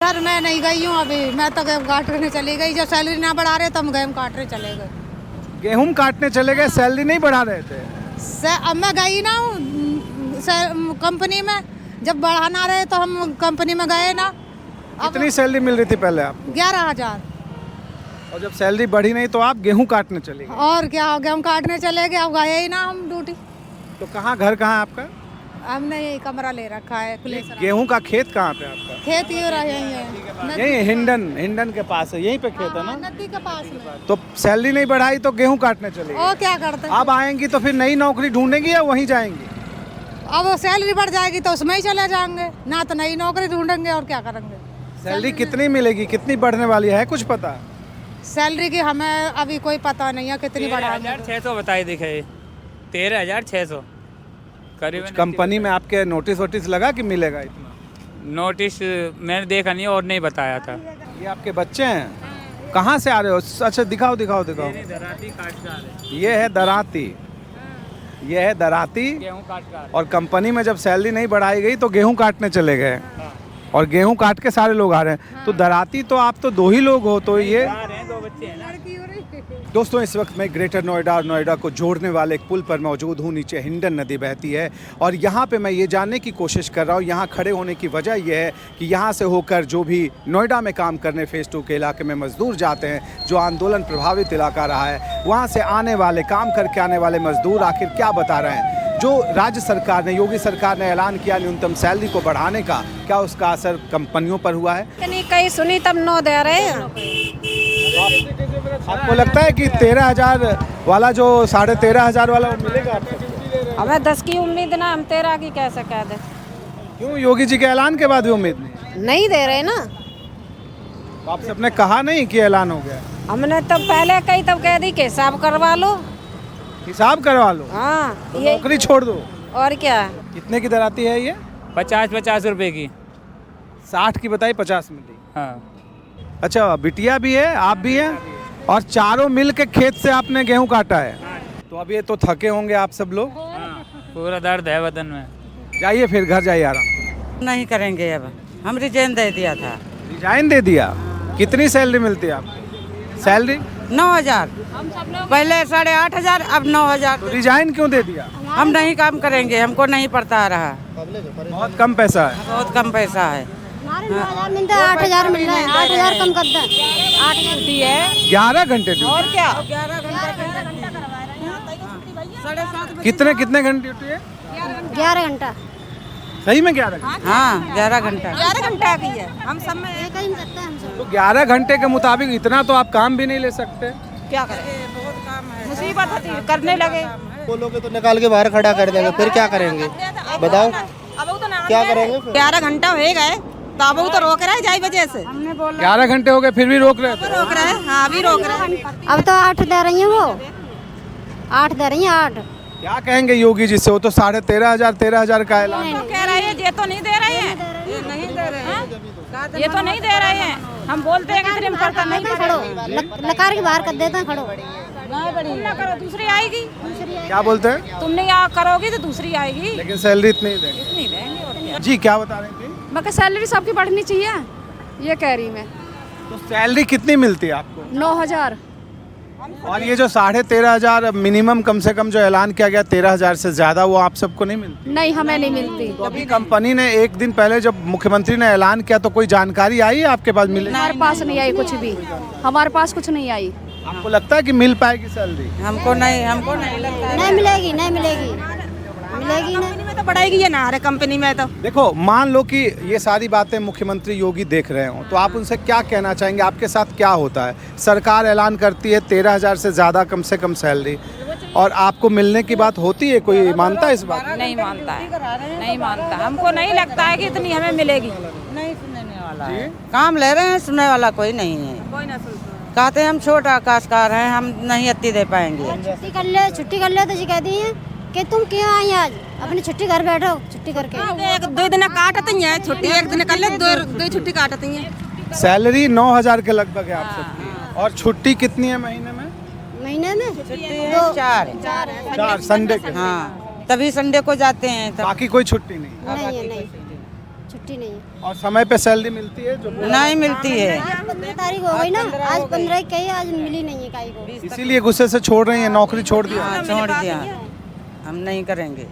Sir मैं नहीं गई हूँ अभी, मैं तो गेहूँ काटने चली गई। जब सैलरी ना बढ़ा रहे तो हम गेहूँ काटने चले गए। गेहूं काटने चले गए, सैलरी नहीं बढ़ा रहे थे? अब मैं गई ना हूँ कंपनी में, जब बढ़ाना रहे तो हम कंपनी में गए ना। कितनी सैलरी मिल रही थी पहले आप? 11,000। और जब सैलरी बढ़ी नहीं तो आप गेहूं काटने चले गए? और क्या, गेहूँ काटने चले गए। अब गए ही ना हम ड्यूटी। तो कहाँ, घर कहाँ है आपका? हमने यही कमरा ले रखा है। गेहूं का खेत कहाँ पे आपका? खेत ये रहे हैं यही हिंडन के पास है, यहीं पे खेत है ना? नदी के पास में। तो सैलरी नहीं बढ़ाई तो गेहूं काटने चले गए। और क्या करते हैं? अब आएंगी तो फिर नई नौकरी ढूंढेंगी या वहीं जाएंगी? अब वो सैलरी बढ़ जाएगी तो उसमें ही चले जाएंगे, ना तो नई नौकरी ढूंढेंगे। और क्या करेंगे? सैलरी कितनी मिलेगी, कितनी बढ़ने वाली है, कुछ पता? सैलरी की हमें अभी कोई पता नहीं है कितनी बढ़ाएंगे। 13,600 बताई दिखे। 13,600 करीब। कंपनी में आपके नोटिस वोटिस लगा कि मिलेगा इतना? नोटिस मैंने देखा नहीं और नहीं बताया था। ये आपके बच्चे हैं? कहाँ से आ रहे हो? अच्छा दिखाओ। दराती काट का ये है दराती, ये है दराती। गेहूँ काट का। और कंपनी में जब सैलरी नहीं बढ़ाई गई तो गेहूं काटने चले गए, और गेहूं काट के सारे लोग आ रहे हैं। तो दराती तो आप तो 2 ही लोग हो। तो ये 2 बच्चे हैं ना। दोस्तों, इस वक्त मैं ग्रेटर नोएडा और नोएडा को जोड़ने वाले एक पुल पर मौजूद हूँ। नीचे हिंडन नदी बहती है और यहाँ पे मैं ये जानने की कोशिश कर रहा हूँ, यहाँ खड़े होने की वजह यह है कि यहाँ से होकर जो भी नोएडा में काम करने फेज़ 2 के इलाके में मजदूर जाते हैं, जो आंदोलन प्रभावित इलाका रहा है, वहाँ से आने वाले, काम करके आने वाले मजदूर आखिर क्या बता रहे हैं। जो राज्य सरकार ने, योगी सरकार ने ऐलान किया न्यूनतम सैलरी को बढ़ाने का, क्या उसका असर कंपनियों पर हुआ है? कहीं सुनी तब 9 दे रहे हैं। आपको लगता है कि 13,000 वाला जो 13,500 वाला वो मिलेगा आपको? हमें 10 की उम्मीद ना, हम 13 की कैसे कह दे। क्यों, योगी जी के ऐलान के बाद भी उम्मीद नहीं दे रहे ना। तो आपसे अपने कहा नहीं कि ऐलान हो गया? हमने तो पहले कही, तब कह दी कि हिसाब करवा लो। हिसाब करवा लो? हाँ, तो नौकरी छोड़ दो। और क्या। कितने की दराती है ये? 50 रुपए की। 60 की बताई, 50 में दी। हाँ। अच्छा, बिटिया भी है, आप भी हैं, और चारों मिल के खेत से आपने गेहूं काटा है। तो अब ये तो थके होंगे आप सब लोग। हाँ, पूरा दर्द है बदन में। जाइए फिर घर जाइए आराम। नहीं करेंगे अब, हम रिजाइन दे दिया था। रिजाइन दे दिया? कितनी सैलरी मिलती है आपको? सैलरी 9,000, पहले 8,500, अब 9,000। तो रिजाइन क्यों दे दिया? हम नहीं काम करेंगे, हमको नहीं पड़ता रहा। बहुत कम पैसा है। बहुत कम पैसा है। 9,000 मिलता है, 8,000 मिल रहा है। 8,000 कम कर दे। 8 ड्यूटी है। 11 घंटे ड्यूटी? और क्या। कितने घंटे ड्यूटी है? 11 घंटा। सही में 11 घंटे? हाँ, 11 घंटा। 11 घंटा की है। हम सब में एक ही करते हैं हम सब। तो 11 घंटे के मुताबिक इतना तो आप काम भी नहीं ले सकते? क्या करें, बहुत काम है। मुसीबत होती, करने लगे। बोलोगे तो निकाल के बाहर खड़ा कर देंगे, फिर क्या करेंगे बताओ? क्या करेंगे? 11 घंटा हो गए तो अब तो रोक रहा है, जाई वजह से। 11 घंटे हो गए फिर भी रोक रहे थे? रोक रहा है। हाँ, अभी रोक रहा है। अब तो 8 दे रही है वो, 8 दे रही है। 8 क्या कहेंगे योगी जी से? वो तो 13,500 का ऐलान। तो कह रहे हैं, ये तो नहीं दे रहे हैं। ये नहीं दे रहे हैं। ये तो नहीं दे रहे हैं। हम बोलते हैं कि करता नहीं खड़ो, लकार के बाहर कर देते हैं। खड़ो तुम ना करो, दूसरी आएगी। क्या बोलते हैं? तुम नहीं करोगी तो दूसरी आएगी। लेकिन सैलरी इतनी ही देंगे। नहीं देंगे और क्या। जी, क्या बता रही थी? मगर सैलरी सबकी बढ़नी चाहिए, ये कह रही मैं। तो सैलरी कितनी मिलती है आपको? 9,000। और ये जो 13,500 मिनिमम कम से कम जो ऐलान किया गया 13,000 से ज्यादा, वो आप सबको नहीं मिलती? नहीं, हमें नहीं मिलती। तो अभी कंपनी ने एक दिन पहले जब मुख्यमंत्री ने ऐलान किया तो कोई जानकारी आई है आपके पास? मिले? हमारे पास नहीं आई कुछ भी, हमारे पास कुछ नहीं आई। आपको लगता है कि मिल पाएगी सैलरी? हमको नहीं लगता है। नहीं मिलेगी, नहीं मिलेगी, मिलेगी नहीं। कंपनी में तो बढ़ाएगी ये ना, अरे कंपनी में तो। देखो, मान लो कि ये सारी बातें मुख्यमंत्री योगी देख रहे हो, तो आप उनसे क्या कहना चाहेंगे? आपके साथ क्या होता है? सरकार ऐलान करती है 13,000 से ज़्यादा कम से कम सैलरी, और आपको मिलने की बात होती है, कोई मानता है इस बात? नहीं मानता है, नहीं मानता। हमको नहीं लगता है कि इतनी हमें मिलेगी। नहीं सुनने वाला है। काम ले रहे हैं, सुनने वाला कोई नहीं है। कोई ना सुनता। कहते हैं हम छोटा आकाशकार हैं, हम नहीं इतनी दे पाएंगे। छुट्टी कर ले तो जी कहती है कि तुम क्यों आई आज, अपनी छुट्टी घर बैठो, छुट्टी करके। 1-2 दिन काटती हैं छुट्टी, एक दिन कर ले, 2 छुट्टी काटती हैं। सैलरी 9,000 के लगभग है आप सबकी, और छुट्टी कितनी है महीने में? महीने में छुट्टी 4 संडे के। हाँ, तभी संडे को जाते हैं। बाकी कोई छुट्टी नहीं? नहीं है, नहीं छुट्टी नहीं है। और समय पे सैलरी मिलती है जो नहीं मिलती है। 15 तारीख हो गई ना, आज 15 कही, आज मिली नहीं है काई को। इसीलिए गुस्से से छोड़ रही हैं, नौकरी छोड़ दिया? हाँ, छोड़ दिया, हम नहीं करेंगे।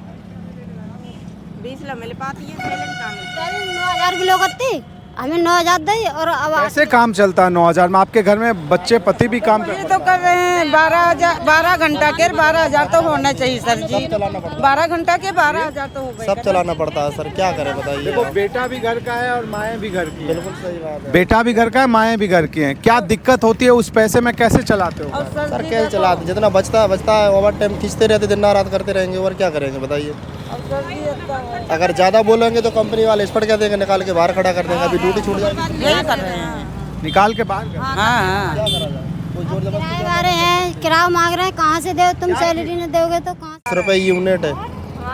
20 ला मिल पाती है, सैलरी कहाँ मिलती 9,000 किलो करती, हमें 9,000 दे और अब कैसे काम चलता है 9,000 में? आपके घर में बच्चे पति भी काम ये करते तो कर रहे हैं 12 घंटा के 12,000 तो होना चाहिए सर जी। 12 घंटा के 12,000 तो हो गए। सब चलाना पड़ता है सर, क्या करें बताइए। देखो, बेटा भी घर का है और माएँ भी घर की। बिल्कुल सही बात है। बेटा भी घर का है, माएँ भी घर की हैं। क्या दिक्कत होती है? उस पैसे में कैसे चलाते हो? सर कैसे चलाते, जितना बचता है ओवर टाइम खींचते रहते, दिन रात करते रहेंगे और क्या करेंगे बताइए। अगर ज़्यादा बोलेंगे तो कंपनी वाले इस पर क्या देंगे, निकाल के बाहर खड़ा कर देंगे, अभी ड्यूटी छूट जाएगी। यही कर रहे हैं। निकाल के बाहर कर। हाँ, किराए वाले हैं, किराया मांग रहे हैं, कहाँ से दो? तुम सैलरी नहीं दोगे तो कहाँ 10 रुपये यूनिट है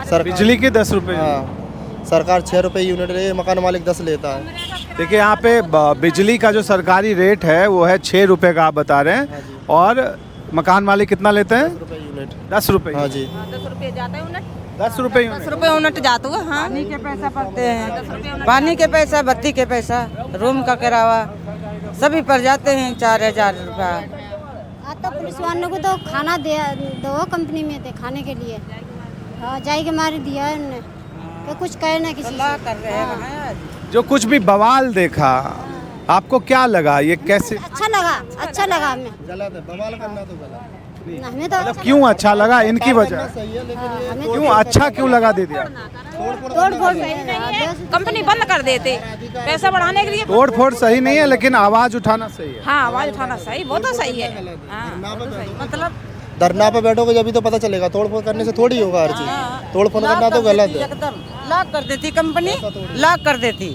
सर, बिजली के 10 रुपए। हाँ, सरकार 6 रुपये यूनिट है, मकान मालिक 10 लेता है। देखिए, यहाँ पे बिजली का जो सरकारी रेट है वो है 6 रुपये का, आप बता रहे हैं, और मकान मालिक कितना लेते हैं? 10 रुपये यूनिट। 10 रुपये। हाँ जी, 10 रुपये जाता है यूनिट। 10 रुपये 10 रुपये यूनिट जाता है। हाँ, पानी के पैसा पड़ते हैं, पानी के पैसा, बत्ती के पैसा, रूम का किराया सभी पर जाते हैं 4,000 रुपया। आज तो पुलिस वालों को तो खाना दो कंपनी में थे खाने के लिए, हाँ, जाई के मारे दिया है उन्होंने, तो कुछ कहे ना किसी से। कर रहे हैं। जो कुछ भी बवाल देखा, आपको क्या लगा? ये कैसे? अच्छा लगा हमें। गलत है, बवाल करना तो गलत है। हमें तो मतलब क्यों अच्छा लगा? इनकी वजह सही है, लेकिन हमें क्यों अच्छा क्यों लगा दे दिया? तोड़ फोड़ कंपनी बंद कर देते पैसा बढ़ाने के लिए। तोड़ फोड़ सही नहीं है, लेकिन आवाज उठाना सही है। हाँ, आवाज उठाना सही, वो तो सही है। हाँ, मतलब धरना पे बैठोगे जब भी तो पता चलेगा, तोड़ फोड़ करने से थोड़ी होगा हर चीज। तोड़ फोड़ करना तो गलत है। एकदम लाख कर देती कंपनी, लाख कर देती,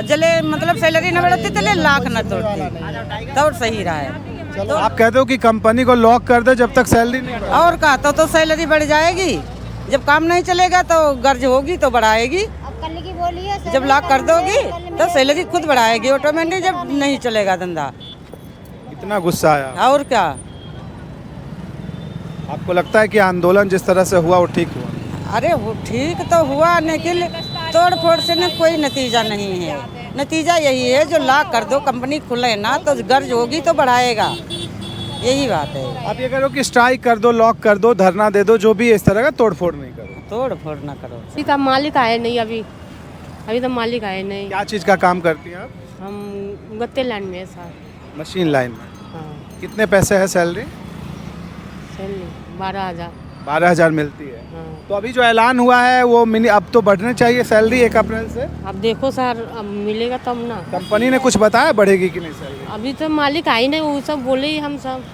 जले मतलब सैलरी न बढ़ती तो लाख न तोड़ती, तो सही रहा है। तो आप कहते हो कि कंपनी को लॉक कर दे जब तक सैलरी नहीं बढ़े। और कहा तो सैलरी बढ़ जाएगी, जब काम नहीं चलेगा तो गर्ज होगी तो बढ़ाएगी, अब कल की बोली है, जब लॉक कर दोगी तो सैलरी खुद बढ़ाएगी ऑटोमेटिक, जब नहीं चलेगा धंधा। इतना गुस्सा आया? और क्या, आपको लगता है कि आंदोलन जिस तरह से हुआ वो ठीक हुआ? अरे वो ठीक तो हुआ, लेकिन तोड़ फोड़ से न कोई नतीजा नहीं है। नतीजा यही है जो लॉक कर दो, कंपनी खुले ना तो गर्ज होगी तो बढ़ाएगा, यही बात है। आप ये करो कि स्ट्राइक कर दो, लॉक कर दो, धरना दे दो, जो भी इस तरह का तोड़ फोड़ नहीं करो। तोड़ फोड़ ना करो। अभी तो मालिक आए नहीं, अभी तो मालिक आए नहीं। क्या चीज़ का काम करती हैं आप? हम गत्ते लाइन में है सर। मशीन लाइन में। हाँ, कितने पैसे है सैलरी? सैलरी 12,000। 12,000 मिलती है। हाँ। तो अभी जो ऐलान हुआ है वो अब तो बढ़ने चाहिए सैलरी 1 अप्रैल से। अब देखो सर, अब मिलेगा तब ना। कंपनी ने कुछ बताया बढ़ेगी कि नहीं सैलरी? अभी तो मालिक आई नहीं, वो सब बोले ही हम सब।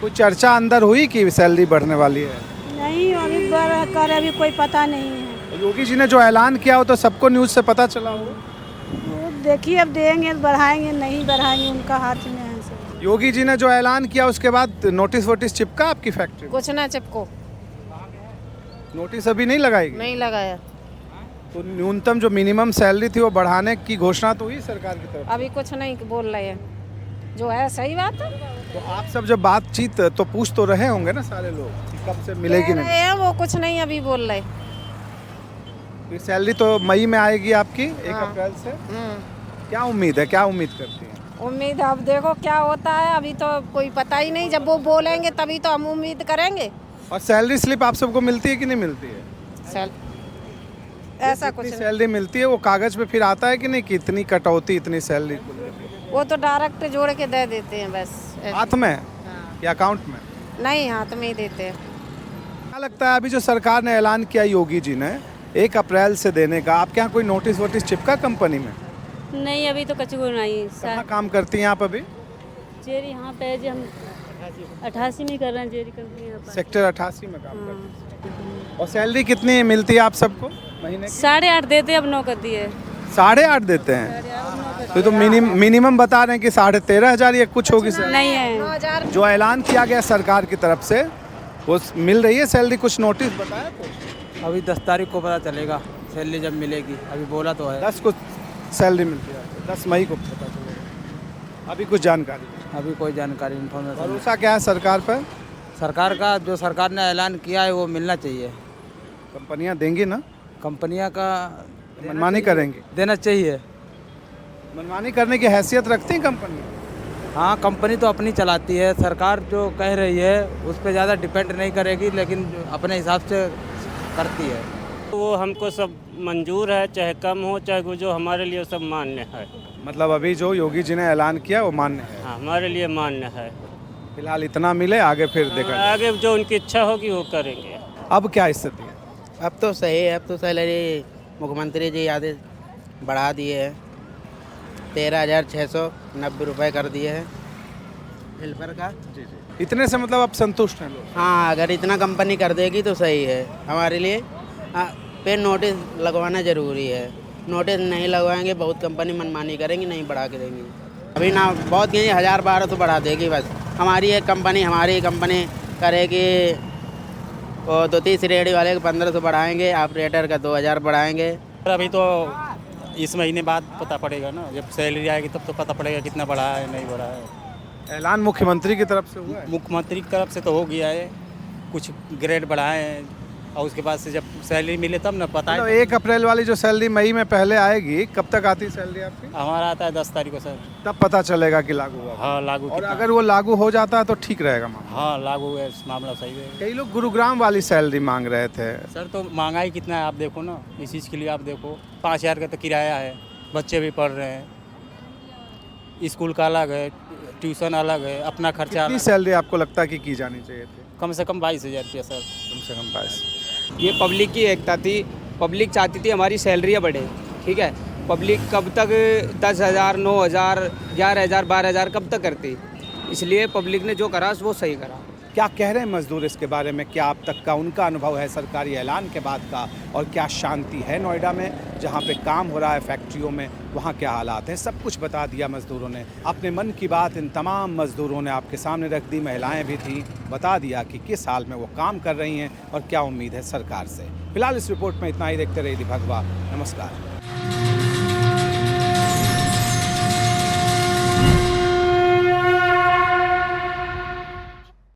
कुछ चर्चा अंदर हुई कि सैलरी बढ़ने वाली है? नहीं, अभी कर अभी कोई पता नहीं है। योगी जी ने जो ऐलान किया हो तो सबको न्यूज़ से पता चला हो। देखिए, अब देंगे बढ़ाएंगे, नहीं बढ़ाएंगे, उनका हाथ में है सब। योगी जी ने जो ऐलान किया उसके बाद नोटिस वोटिस चिपका आपकी फैक्ट्री? कुछ ना चिपको, नोटिस अभी नहीं लगाएगी? नहीं लगाया। तो न्यूनतम जो मिनिमम सैलरी थी वो बढ़ाने की घोषणा तो हुई सरकार की तरफ? अभी कुछ नहीं बोल रहे हैं, जो है सही बात है। तो आप सब जब बातचीत तो पूछ तो रहे होंगे ना सारे लोग कि कब से मिलेगी नहीं? है वो कुछ नहीं अभी बोल रहे। ये सैलरी तो मई में आएगी आपकी 1 अप्रैल से। क्या उम्मीद है, क्या उम्मीद करती हैं? उम्मीद अब देखो क्या होता है, अभी तो कोई पता ही नहीं, जब वो बोलेंगे तभी तो हम उम्मीद करेंगे। और सैलरी स्लिप आप सबको मिलती है कि नहीं मिलती है? ऐसा कुछ नहीं। सैलरी मिलती है वो कागज पे फिर आता है कि नहीं कि इतनी कटौती, इतनी सैलरी? वो तो डायरेक्ट जोड़ के दे देते हैं बस। हाथ में या अकाउंट में? नहीं, हाथ में ही देते हैं। क्या लगता है अभी जो सरकार ने ऐलान किया योगी जी ने 1 अप्रैल से देने का, आपके यहाँ कोई नोटिस वोटिस चिपका कंपनी में? नहीं, अभी तो कचू नहीं। कहाँ काम करती हैं आप अभी? जेरी यहाँ पे जी हम 88 में कर रहे हैं, जेरी कंपनी यहाँ पर। सेक्टर 88 में काम करती हैं। और सैलरी कितनी मिलती है आप सबको महीने की? 8.5 देते, अब 9 कर दिए। 8.5 देते हैं? तो मिनिमम बता रहे हैं कि 13,500 या कुछ होगी सर? नहीं है। जो ऐलान किया गया सरकार की तरफ से वो मिल रही है सैलरी? कुछ नोटिस बताया तो? अभी 10 तारीख को पता चलेगा सैलरी जब मिलेगी, अभी बोला तो है। 10 को सैलरी मिलती है, 10 मई को पता चलेगा। अभी कुछ जानकारी? अभी कोई जानकारी, इन्फॉर्मेशन। भरोसा क्या है सरकार पर? सरकार का जो सरकार ने ऐलान किया है वो मिलना चाहिए। कंपनियां देंगी ना? कंपनियां का मनमानी करेंगी? देना चाहिए। मनमानी करने की हैसियत रखती है कंपनी? हाँ, कंपनी तो अपनी चलाती है, सरकार जो कह रही है उस पर ज़्यादा डिपेंड नहीं करेगी, लेकिन अपने हिसाब से करती है। वो हमको सब मंजूर है, चाहे कम हो चाहे कुछ हो, हमारे लिए सब मान्य है। मतलब अभी जो योगी जी ने ऐलान किया वो मान्य है? हाँ, हमारे लिए मान्य है। फिलहाल इतना मिले, आगे फिर देखा जाए। आगे जो उनकी इच्छा होगी वो करेंगे। अब क्या स्थिति है? अब तो सही है, अब तो सैलरी मुख्यमंत्री जी आदेश बढ़ा दिए हैं, 13,690 रुपये कर दिए हैं हेल्पर का। इतने से मतलब आप संतुष्ट हैं लोग? हाँ, अगर इतना कंपनी कर देगी तो सही है हमारे लिए। पे नोटिस लगवाना ज़रूरी है, नोटिस नहीं लगवाएंगे बहुत कंपनी मनमानी करेंगी, नहीं बढ़ा के देंगी। अभी ना बहुत कहीं 1000-1200 बढ़ा देगी बस। हमारी कंपनी करेगी, वो तो 30 रेडी वाले को 1500 बढ़ाएंगे, ऑपरेटर का 2000 बढ़ाएंगे। अभी तो इस महीने बाद पता पड़ेगा ना, जब सैलरी आएगी तब तो पता पड़ेगा कितना बढ़ा है नहीं बढ़ा है। ऐलान मुख्यमंत्री की तरफ से हुआ है? मुख्यमंत्री की तरफ से तो हो गया है, कुछ ग्रेड बढ़ाए हैं और उसके बाद से जब सैलरी मिले तब ना पता है। 1 अप्रैल वाली जो सैलरी मई में पहले आएगी, कब तक आती सैलरी आपकी? हमारा आता है 10 तारीख को सर। तब पता चलेगा कि लागू हुआ। हाँ, लागू। और अगर वो लागू हो जाता है तो ठीक रहेगा मामला? हाँ, लागू है, मामला सही है। कई लोग गुरुग्राम वाली सैलरी मांग रहे थे सर। तो महंगाई कितना है आप देखो ना, इस चीज़ के लिए आप देखो 5000 का तो किराया है, बच्चे भी पढ़ रहे हैं, स्कूल का अलग है, ट्यूशन अलग है, अपना खर्चा अलग। सैलरी आपको लगता है कि की जानी चाहिए थी? कम से कम 22,000 रुपया सर। कम से कम 22। ये पब्लिक की एकता थी, पब्लिक चाहती थी हमारी सैलरियाँ बढ़े, ठीक है। पब्लिक कब तक 10,000, 9,000, 11,000, 12,000 कब तक करती, इसलिए पब्लिक ने जो करा वो सही करा। क्या कह रहे हैं मजदूर इसके बारे में? क्या अब तक का उनका अनुभव है सरकारी ऐलान के बाद का, और क्या शांति है नोएडा में जहां पे काम हो रहा है फैक्ट्रियों में, वहां क्या हालात हैं? सब कुछ बता दिया मजदूरों ने। अपने मन की बात इन तमाम मजदूरों ने आपके सामने रख दी, महिलाएं भी थी, बता दिया कि किस हाल में वो काम कर रही हैं और क्या उम्मीद है सरकार से। फिलहाल इस रिपोर्ट में इतना ही। देखते रहिए दी भगवा। नमस्कार।